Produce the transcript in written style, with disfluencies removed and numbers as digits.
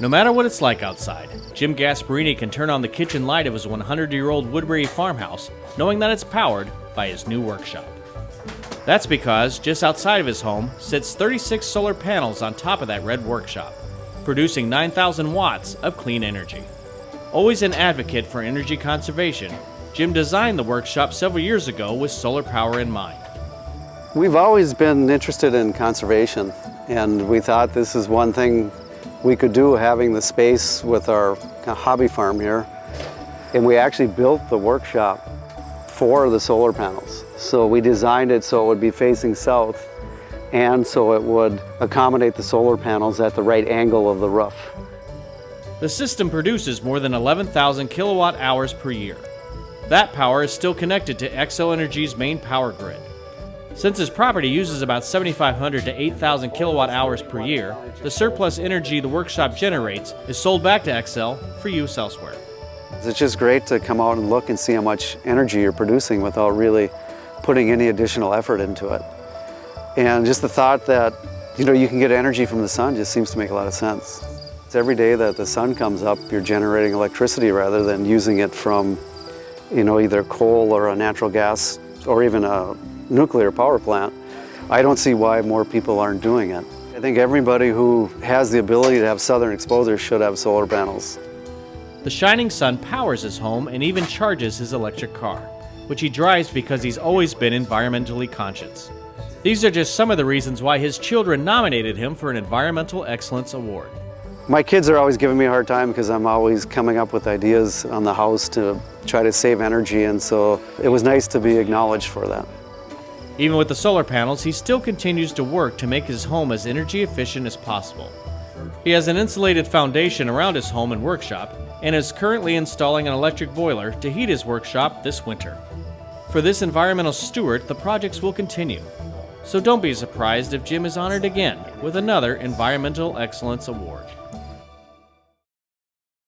No matter what it's like outside, Jim Gasperini can turn on the kitchen light of his 100-year-old Woodbury farmhouse, knowing that it's powered by his new workshop. That's because just outside of his home sits 36 solar panels on top of that red workshop, producing 9,000 watts of clean energy. Always an advocate for energy conservation, Jim designed the workshop several years ago with solar power in mind. We've always been interested in conservation, and we thought this is one thing we could do, having the space with our hobby farm here. And we actually built the workshop for the solar panels. So we designed it so it would be facing south, and so it would accommodate the solar panels at the right angle of the roof. The system produces more than 11,000 kilowatt hours per year. That power is still connected to Xcel Energy's main power grid. Since his property uses about 7,500 to 8,000 kilowatt hours per year, the surplus energy the workshop generates is sold back to Xcel for use elsewhere. It's just great to come out and look and see how much energy you're producing without really putting any additional effort into it. And just the thought that, you can get energy from the sun just seems to make a lot of sense. It's every day that the sun comes up, you're generating electricity rather than using it from, either coal or a natural gas or even a nuclear power plant. I don't see why more people aren't doing it. I think everybody who has the ability to have southern exposure should have solar panels. The shining sun powers his home and even charges his electric car, which he drives because he's always been environmentally conscious. These are just some of the reasons why his children nominated him for an Environmental Excellence Award. My kids are always giving me a hard time because I'm always coming up with ideas on the house to try to save energy, and so it was nice to be acknowledged for that. Even with the solar panels, he still continues to work to make his home as energy efficient as possible. He has an insulated foundation around his home and workshop and is currently installing an electric boiler to heat his workshop this winter. For this environmental steward, the projects will continue. So don't be surprised if Jim is honored again with another Environmental Excellence Award.